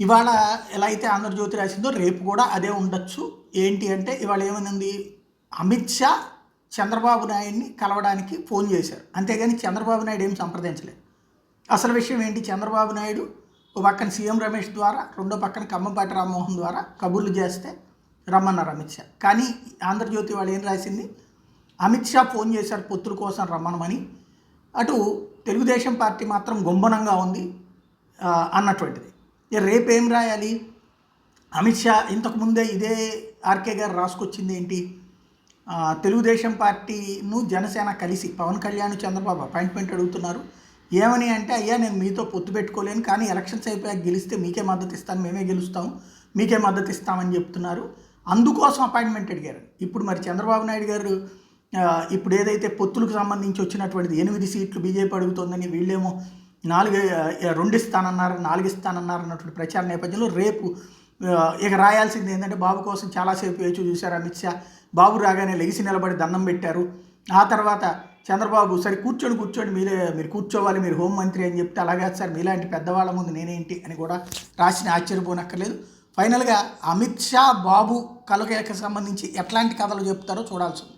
ఇవాళ ఎలా అయితే ఆంధ్రజ్యోతి రాసిందో రేపు కూడా అదే ఉండొచ్చు. ఏంటి అంటే ఇవాళ ఏమనుంది, అమిత్ షా చంద్రబాబు నాయుడిని కలవడానికి ఫోన్ చేశారు, అంతేగాని చంద్రబాబు నాయుడు ఏం సంప్రదించలేదు. అసలు విషయం ఏంటి, చంద్రబాబు నాయుడు ఓ పక్కన సీఎం రమేష్ ద్వారా, రెండో పక్కన కమ్మపాటి రామ్మోహన్ ద్వారా కబుర్లు చేస్తే రమ్మన్నారు అమిత్ షా. కానీ ఆంధ్రజ్యోతి వాళ్ళు ఏం రాసింది, అమిత్ షా ఫోన్ చేశారు పొత్తుల కోసం రమ్మనమని, అటు తెలుగుదేశం పార్టీ మాత్రం గుంభనంగా ఉంది అన్నటువంటిది. రేపేం రాయాలి, అమిత్ షా ఇంతకుముందే ఇదే ఆర్కే గారు రాసుకొచ్చింది ఏంటి, తెలుగుదేశం పార్టీను జనసేన కలిసి పవన్ కళ్యాణ్ చంద్రబాబు అపాయింట్మెంట్ అడుగుతున్నారు. ఏమని అంటే, అయ్యా నేను మీతో పొత్తు పెట్టుకోలేను, కానీ ఎలక్షన్స్ అయిపోయాక గెలిస్తే మీకే మద్దతు ఇస్తాను, మేమే గెలుస్తాము, మీకే మద్దతు ఇస్తామని చెప్తున్నారు. అందుకోసం అపాయింట్మెంట్ అడిగారు. ఇప్పుడు మరి చంద్రబాబు నాయుడు గారు ఇప్పుడు ఏదైతే పొత్తులకు సంబంధించి వచ్చినటువంటిది 8 సీట్లు బీజేపీ అడుగుతోందని, వీళ్ళేమో 2 ఇస్తానన్నారు, 4 ఇస్తానన్నారు అన్నటువంటి ప్రచార నేపథ్యంలో రేపు ఇక రాయాల్సింది ఏంటంటే, బాబు కోసం చాలాసేపు వేచి చూశారు అమిత్ షా. బాబు రాగానే లెగిసి నిలబడి దండం పెట్టారు. ఆ తర్వాత చంద్రబాబు సరే కూర్చోండి మీరు కూర్చోవాలి, మీరు హోంమంత్రి అని చెప్తే, అలాగే సార్ మీలాంటి పెద్దవాళ్ళ ముందు నేనేంటి అని కూడా రాసిన ఆశ్చర్యపోనక్కర్లేదు. ఫైనల్గా అమిత్ షా బాబు కలయికకు సంబంధించి ఎట్లాంటి కథలు చెప్తారో చూడాల్సి ఉంది.